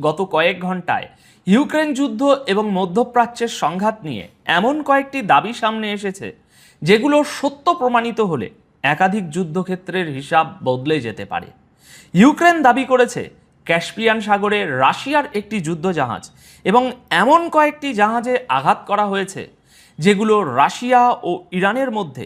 গত কয়েক ঘন্টায় ইউক্রেন যুদ্ধ এবং মধ্যপ্রাচ্যের সংঘাত নিয়ে এমন কয়েকটি দাবি সামনে এসেছে যেগুলো সত্য প্রমাণিত হলে একাধিক যুদ্ধক্ষেত্রের হিসাব বদলে যেতে পারে। ইউক্রেন দাবি করেছে ক্যাস্পিয়ান সাগরে রাশিয়ার একটি যুদ্ধজাহাজ এবং এমন কয়েকটি জাহাজে আঘাত করা হয়েছে যেগুলো রাশিয়া ও ইরানের মধ্যে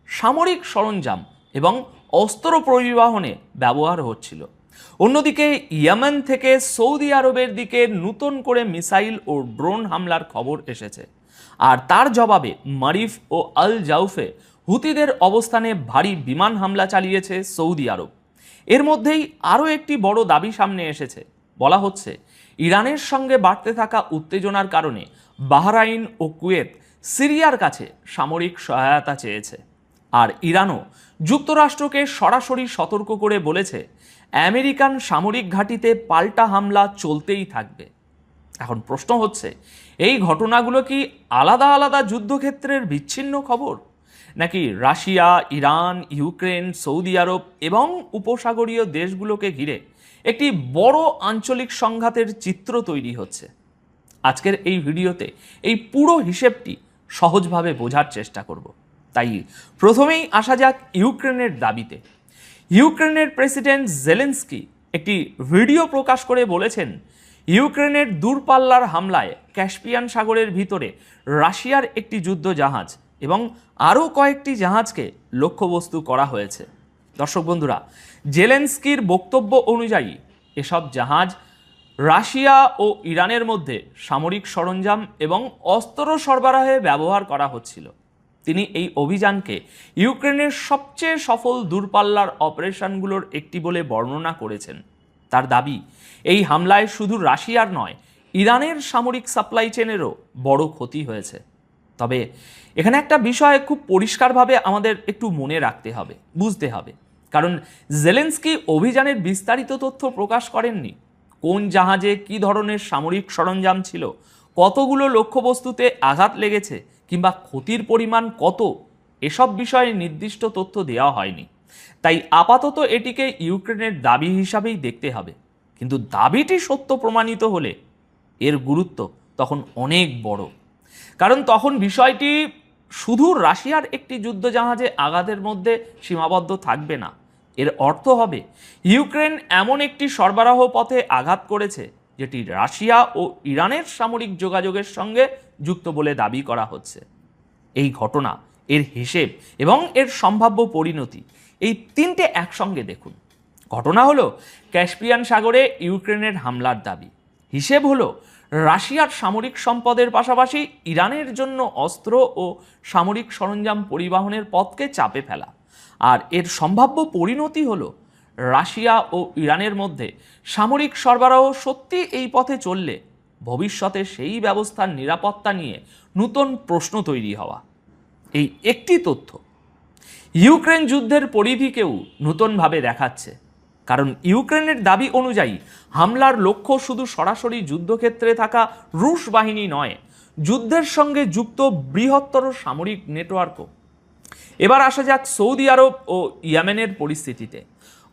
সামরিক সরঞ্জাম এবং অস্ত্র পরিবহনে ব্যবহার হচ্ছিল। অন্যদিকে ইয়েমেন থেকে সৌদি আরবের দিকে নতুন করে মিসাইল ও ড্রোন হামলার খবর এসেছে, আর তার জবাবে মারিফ ও আল জাউফে হুতিদের অবস্থানে ভারী বিমান হামলা চালিয়েছে সৌদি আরব। এর মধ্যেই আরও একটি বড় দাবি সামনে এসেছে। বলা হচ্ছে ইরানের সঙ্গে বাড়তে থাকা উত্তেজনার কারণে বাহরাইন ও কুয়েত সিরিয়ার কাছে সামরিক সহায়তা চেয়েছে, আর ইরানও যুক্তরাষ্ট্রকে সরাসরি সতর্ক করে বলেছে আমেরিকান সামরিক ঘাঁটিতে পাল্টা হামলা চলতেই থাকবে। এখন প্রশ্ন হচ্ছে, এই ঘটনাগুলো কি আলাদা আলাদা যুদ্ধক্ষেত্রের বিচ্ছিন্ন খবর, নাকি রাশিয়া, ইরান, ইউক্রেন, সৌদি আরব এবং উপসাগরীয় দেশগুলোকে ঘিরে একটি বড় আঞ্চলিক সংঘাতের চিত্র তৈরি হচ্ছে? আজকের এই ভিডিওতে এই পুরো হিসেবটি সহজভাবে বোঝার চেষ্টা করব। তাই প্রথমেই আসা যাক ইউক্রেনের দাবিতে। ইউক্রেনের প্রেসিডেন্ট জেলেনস্কি একটি ভিডিও প্রকাশ করে বলেছেন, ইউক্রেনের দূরপাল্লার হামলায় ক্যাস্পিয়ান সাগরের ভিতরে রাশিয়ার একটি যুদ্ধ জাহাজ এবং আরও কয়েকটি জাহাজকে লক্ষ্যবস্তু করা হয়েছে। দর্শক বন্ধুরা, জেলেনস্কির বক্তব্য অনুযায়ী এসব জাহাজ রাশিয়া ও ইরানের মধ্যে সামরিক সরঞ্জাম এবং অস্ত্র সরবরাহে ব্যবহার করা হচ্ছিল। তিনি এই অভিযানকে ইউক্রেনের সবচেয়ে সফল দূরপাল্লার অপারেশনগুলোর একটি বলে বর্ণনা করেছেন। তার দাবি, এই হামলায় শুধু রাশিয়ার নয়, ইরানের সামরিক সাপ্লাই চেনেরও বড় ক্ষতি হয়েছে। তবে এখানে একটা বিষয় খুব পরিষ্কারভাবে আমাদের একটু মনে রাখতে হবে, বুঝতে হবে, কারণ জেলেনস্কি অভিযানের বিস্তারিত তথ্য প্রকাশ করেননি। কোন জাহাজে কী ধরনের সামরিক সরঞ্জাম ছিল, কতগুলো লক্ষ্যবস্তুতে আঘাত লেগেছে কিংবা ক্ষতির পরিমাণ কত, এসব বিষয়ে নির্দিষ্ট তথ্য দেওয়া হয়নি। তাই আপাতত এটিকে ইউক্রেনের দাবি হিসাবেই দেখতে হবে। কিন্তু দাবিটি সত্য প্রমাণিত হলে এর গুরুত্ব তখন অনেক বড়, কারণ তখন বিষয়টি শুধু রাশিয়ার একটি যুদ্ধজাহাজে আঘাতের মধ্যে সীমাবদ্ধ থাকবে না। এর অর্থ হবে ইউক্রেন এমন একটি সরবরাহ পথে আঘাত করেছে যেটি রাশিয়া ও ইরানের সামরিক যোগাযোগের সঙ্গে যুক্ত বলে দাবি করা হচ্ছে। এই ঘটনা, এর হিসেব এবং এর সম্ভাব্য পরিণতি, এই তিনটে একসঙ্গে দেখুন। ঘটনা হলো ক্যাস্পিয়ান সাগরে ইউক্রেনের হামলার দাবি। হিসেব হলো রাশিয়ার সামরিক সম্পদের পাশাপাশি ইরানের জন্য অস্ত্র ও সামরিক সরঞ্জাম পরিবহনের পথকে চাপে ফেলা। আর এর সম্ভাব্য পরিণতি হলো রাশিয়া ও ইরানের মধ্যে সামরিক সরবরাহ সত্যি এই পথে চললে ভবিষ্যতে সেই ব্যবস্থার নিরাপত্তা নিয়ে নতুন প্রশ্ন তৈরি হওয়া। এই একটি তথ্য ইউক্রেন যুদ্ধের পরিধিকেও নতুনভাবে দেখাচ্ছে, কারণ ইউক্রেনের দাবি অনুযায়ী হামলার লক্ষ্য শুধু সরাসরি যুদ্ধক্ষেত্রে থাকা রুশ বাহিনী নয়, যুদ্ধের সঙ্গে যুক্ত বৃহত্তর সামরিক নেটওয়ার্কও। এবার আসা যাক সৌদি আরব ও ইয়েমেনের পরিস্থিতিতে।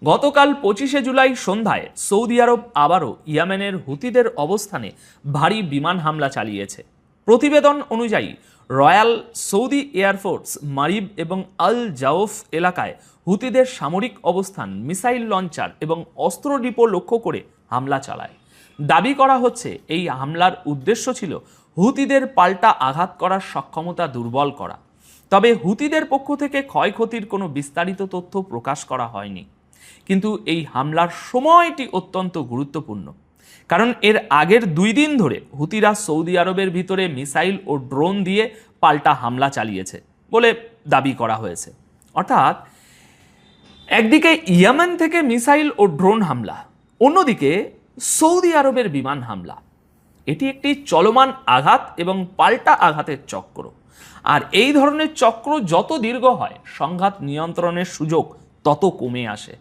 গতকাল 25শে জুলাই সন্ধ্যায় সৌদি আরব আবারও ইয়েমেনের হুতিদের অবস্থানে ভারী বিমান হামলা চালিয়েছে। প্রতিবেদন অনুযায়ী রয়্যাল সৌদি এয়ারফোর্স মারিব এবং আল জাউফ এলাকায় হুতিদের সামরিক অবস্থান, মিসাইল লঞ্চার এবং অস্ত্র ডিপো লক্ষ্য করে হামলা চালায়। দাবি করা হচ্ছে এই হামলার উদ্দেশ্য ছিল হুতিদের পাল্টা আঘাত করার সক্ষমতা দুর্বল করা। তবে হুতিদের পক্ষ থেকে ক্ষয়ক্ষতির কোনো বিস্তারিত তথ্য প্রকাশ করা হয়নি। কিন্তু এই হামলার সময়টি অত্যন্ত গুরুত্বপূর্ণ, কারণ এর আগের 2 দিন ধরে হুতিরা সৌদি আরবের ভিতরে মিসাইল ও ড্রোন দিয়ে পাল্টা হামলা চালিয়েছে বলে দাবি করা হয়েছে। অর্থাৎ একদিকে ইয়েমেন থেকে মিসাইল ও ড্রোন হামলা, অন্যদিকে সৌদি আরবের বিমান হামলা। এটি একটি চলমান আঘাত এবং পাল্টা আঘাতের চক্র। আর এই ধরনের চক্র যত দীর্ঘ হয়, সংঘাত নিয়ন্ত্রণের সুযোগ তত কমে আসে।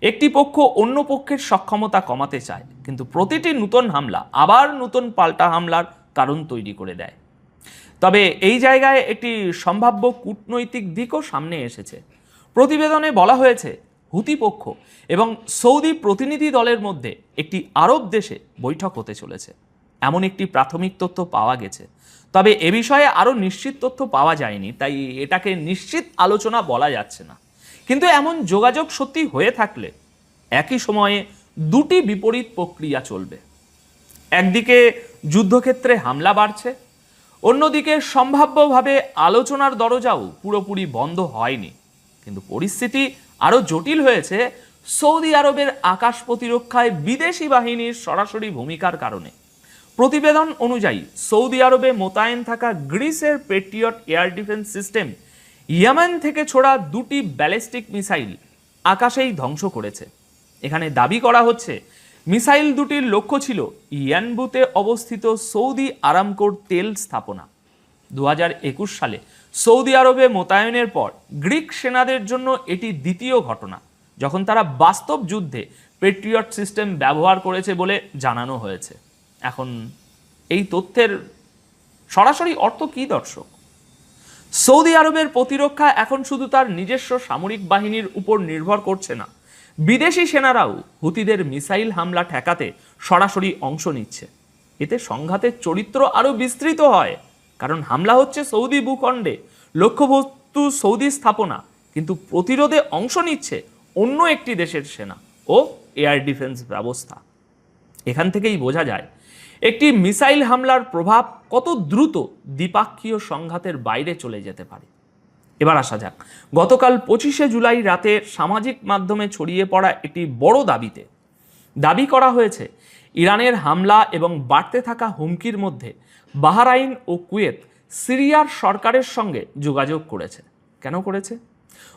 একটি পক্ষ অন্য পক্ষের সক্ষমতা কমাতে চায়, কিন্তু প্রতিটি নতুন হামলা আবার নতুন পাল্টা হামলার কারণ তৈরি করে দেয়। তবে এই জায়গায় একটি সম্ভাব্য কূটনৈতিক দিকও সামনে এসেছে। প্রতিবেদনে বলা হয়েছে হুতি পক্ষ এবং সৌদি প্রতিনিধি দলের মধ্যে একটি আরব দেশে বৈঠক হতে চলেছে, এমন একটি প্রাথমিক তথ্য পাওয়া গেছে। তবে এ বিষয়ে আরও নিশ্চিত তথ্য পাওয়া যায়নি, তাই এটাকে নিশ্চিত আলোচনা বলা যাচ্ছে না। কিন্তু এমন যোগাযোগ সত্যি হয়ে থাকলে একই সময়ে দুটি বিপরীত প্রক্রিয়া চলবে। একদিকে যুদ্ধক্ষেত্রে হামলা বাড়ছে, অন্যদিকে সম্ভাব্যভাবে আলোচনার দরজাও পুরোপুরি বন্ধ হয়নি। কিন্তু পরিস্থিতি আরও জটিল হয়েছে সৌদি আরবের আকাশ প্রতিরক্ষায় বিদেশি বাহিনীর সরাসরি ভূমিকার কারণে। প্রতিবেদন অনুযায়ী সৌদি আরবে মোতায়েন থাকা গ্রিসের patriot air defence system Yemen থেকে ছোড়া দুটি ব্যালিস্টিক মিসাইল আকাশেই ধ্বংস করেছে। এখানে দাবি করা হচ্ছে মিসাইল দুটির লক্ষ্য ছিল ইয়ানবুতে অবস্থিত সৌদি আরামকোর তেল স্থাপনা। 2021 সালে সৌদি আরবে মোতায়েনের পর গ্রিক সেনাদের জন্য এটি দ্বিতীয় ঘটনা যখন তারা বাস্তব যুদ্ধে পেট্রিয়ট সিস্টেম ব্যবহার করেছে বলে জানানো হয়েছে। এখন এই তথ্যের সরাসরি অর্থ কী দর্শক? সৌদি আরবের প্রতিরক্ষা এখন শুধু তার নিজস্ব সামরিক বাহিনীর উপর নির্ভর করছে না, বিদেশি সেনারাও হুতিদের মিসাইল হামলা ঠেকাতে সরাসরি অংশ নিচ্ছে। এতে সংঘাতের চরিত্র আরও বিস্তৃত হয়, কারণ হামলা হচ্ছে সৌদি ভূখণ্ডে, লক্ষ্যবস্তু সৌদি স্থাপনা, কিন্তু প্রতিরোধে অংশ নিচ্ছে অন্য একটি দেশের সেনা ও এয়ার ডিফেন্স ব্যবস্থা। এখান থেকেই বোঝা যায় একটি মিসাইল হামলার প্রভাব কত দ্রুত দ্বিপাক্ষীয় সংঘাতের বাইরে চলে যেতে পারে। এবার আসা যাক গতকাল 25শে জুলাই রাতে সামাজিক মাধ্যমে ছড়িয়ে পড়া একটি বড় দাবি করা হয়েছে ইরানের হামলা এবং বাড়তে থাকা হুমকির মধ্যে বাহরাইন ও কুয়েত সিরিয়ার সরকারের সঙ্গে যোগাযোগ করেছে। কেন করেছে?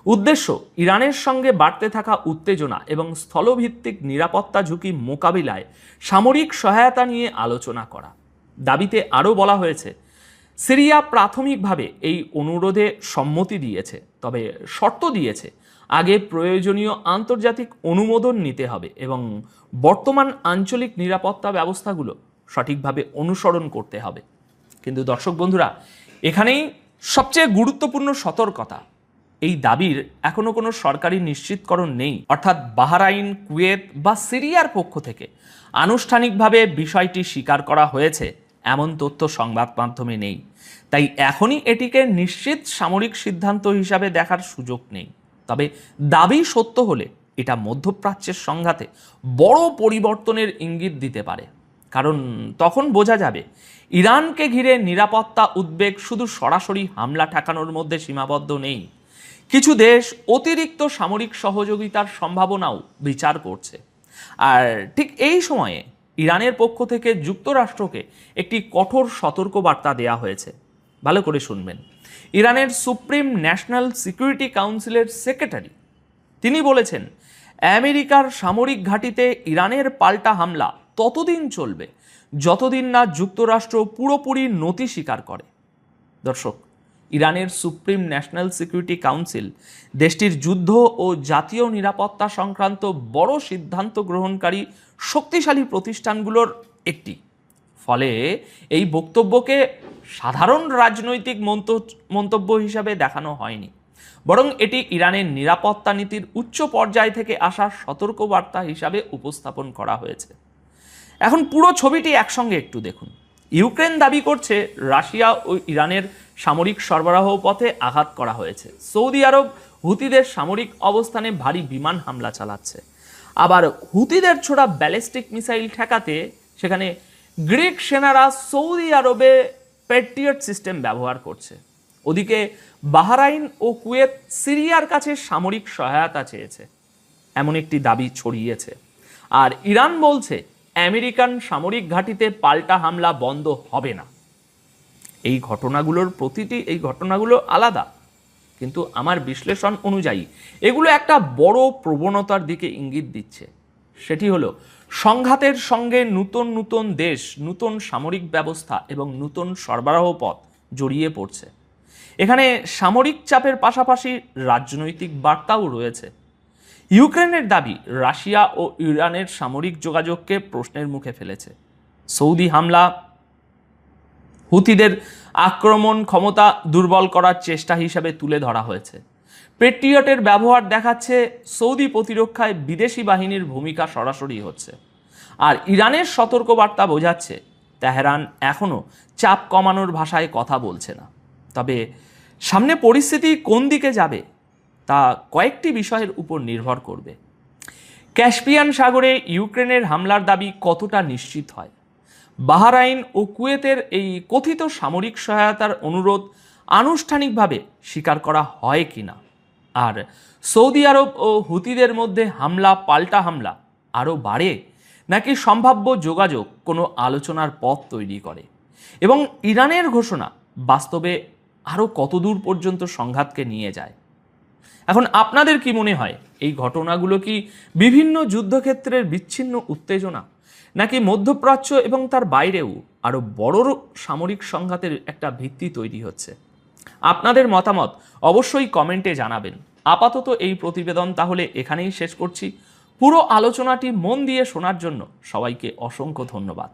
উদ্দেশ্য ইরানের সঙ্গে বাড়তে থাকা উত্তেজনা এবং স্থলভিত্তিক নিরাপত্তা ঝুঁকি মোকাবিলায় সামরিক সহায়তা নিয়ে আলোচনা করা। দাবিতে আরও বলা হয়েছে সিরিয়া প্রাথমিকভাবে এই অনুরোধে সম্মতি দিয়েছে, তবে শর্ত দিয়েছে আগে প্রয়োজনীয় আন্তর্জাতিক অনুমোদন নিতে হবে এবং বর্তমান আঞ্চলিক নিরাপত্তা ব্যবস্থাগুলো সঠিকভাবে অনুসরণ করতে হবে। কিন্তু দর্শক বন্ধুরা, এখানেই সবচেয়ে গুরুত্বপূর্ণ সতর্কতা, এই দাবির এখনো কোনো সরকারি নিশ্চিতকরণ নেই, অর্থাৎ বাহরাইন, কুয়েত বা সিরিয়ার পক্ষ থেকে আনুষ্ঠানিকভাবে বিষয়টি স্বীকার করা হয়েছে এমন তথ্য সংবাদ মাধ্যমে নেই। তাই এখনই এটিকে নিশ্চিত সামরিক সিদ্ধান্ত হিসাবে দেখার সুযোগ নেই। তবে দাবি সত্য হলে এটা মধ্যপ্রাচ্যের সংঘাতে বড় পরিবর্তনের ইঙ্গিত দিতে পারে, কারণ তখন বোঝা যাবে ইরানকে ঘিরে নিরাপত্তা উদ্বেগ শুধু সরাসরি হামলা ঠেকানোর মধ্যে সীমাবদ্ধ নেই। কিছু দেশ অতিরিক্ত সামরিক সহযোগিতার সম্ভাবনাও বিচার করছে। আর ঠিক এই সময়ে ইরানের পক্ষ থেকে যুক্তরাষ্ট্রকে একটি কঠোর সতর্কবার্তা দেওয়া হয়েছে। ভালো করে শুনবেন। ইরানের সুপ্রিম ন্যাশনাল সিকিউরিটি কাউন্সিলের সেক্রেটারি তিনি বলেছেন, আমেরিকার সামরিক ঘাঁটিতে ইরানের পাল্টা হামলা ততদিন চলবে যতদিন না যুক্তরাষ্ট্র পুরোপুরি নতি স্বীকার করে। দর্শক, ইরানের সুপ্রিম ন্যাশনাল সিকিউরিটি কাউন্সিল দেশটির যুদ্ধ ও জাতীয় নিরাপত্তা সংক্রান্ত বড় সিদ্ধান্ত গ্রহণকারী শক্তিশালী প্রতিষ্ঠানগুলোর একটি। ফলে এই বক্তব্যকে সাধারণ রাজনৈতিক মন্তব্য হিসাবে দেখানো হয়নি, বরং এটি ইরানের নিরাপত্তা নীতির উচ্চ পর্যায় থেকে আসা সতর্কবার্তা হিসাবে উপস্থাপন করা হয়েছে। এখন পুরো ছবিটি একসঙ্গে একটু দেখুন। ইউক্রেন দাবি করছে রাশিয়া ও ইরানের সামরিক সরবরাহ পথে আঘাত করা হয়েছে। সৌদি আরব হুতিদের সামরিক অবস্থানে ভারী বিমান হামলা চালাচ্ছে। আবার হুতিদের ছোড়া ব্যালিস্টিক মিসাইল ঠেকাতে সেখানে গ্রিক সেনারা সৌদি আরবে পেট্রিয়ট সিস্টেম ব্যবহার করছে। ওদিকে বাহরাইন ও কুয়েত সিরিয়ার কাছে সামরিক সহায়তা চেয়েছে, এমন একটি দাবি ছড়িয়েছে। আর ইরান বলছে আমেরিকান সামরিক ঘাঁটিতে পাল্টা হামলা বন্ধ হবে না। এই ঘটনাগুলো আলাদা, কিন্তু আমার বিশ্লেষণ অনুযায়ী এগুলো একটা বড় প্রবণতার দিকে ইঙ্গিত দিচ্ছে। সেটি হলো সংঘাতের সঙ্গে নতুন দেশ, নতুন সামরিক ব্যবস্থা এবং নতুন সরবরাহ পথ জড়িয়ে পড়ছে। এখানে সামরিক চাপের পাশাপাশি রাজনৈতিক বার্তাও রয়েছে। ইউক্রেনের দাবি রাশিয়া ও ইরানের সামরিক যোগাযোগকে প্রশ্নের মুখে ফেলেছে। সৌদি হামলা হুতিদের আক্রমণ ক্ষমতা দুর্বল করার চেষ্টা হিসাবে তুলে ধরা হয়েছে। পেট্রিয়টের ব্যবহার দেখাচ্ছে সৌদি প্রতিরক্ষায় বিদেশি বাহিনীর ভূমিকা সরাসরি হচ্ছে। আর ইরানের সতর্কবার্তা বোঝাচ্ছে তেহরান এখনও চাপ কমানোর ভাষায় কথা বলছে না। তবে সামনে পরিস্থিতি কোন দিকে যাবে তা কয়েকটি বিষয়ের উপর নির্ভর করবে। ক্যাস্পিয়ান সাগরে ইউক্রেনের হামলার দাবি কতটা নিশ্চিত হয়, বাহরাইন ও কুয়েতের এই কথিত সামরিক সহায়তার অনুরোধ আনুষ্ঠানিকভাবে স্বীকার করা হয় কিনা, আর সৌদি আরব ও হুতিদের মধ্যে হামলা পাল্টা হামলা আরও বাড়ে নাকি সম্ভাব্য যোগাযোগ কোনো আলোচনার পথ তৈরি করে, এবং ইরানের ঘোষণা বাস্তবে আরও কতদূর পর্যন্ত সংঘাতকে নিয়ে যায়। এখন আপনাদের কি মনে হয়, এই ঘটনাগুলো কি বিভিন্ন যুদ্ধক্ষেত্রের বিচ্ছিন্ন উত্তেজনা, নাকি মধ্যপ্রাচ্য এবং তার বাইরেও আরও বড় সামরিক সংঘাতের একটা ভিত্তি তৈরি হচ্ছে? আপনাদের মতামত অবশ্যই কমেন্টে জানাবেন। আপাতত এই প্রতিবেদন তাহলে এখানেই শেষ করছি। পুরো আলোচনাটি মন দিয়ে শোনার জন্য সবাইকে অসংখ্য ধন্যবাদ।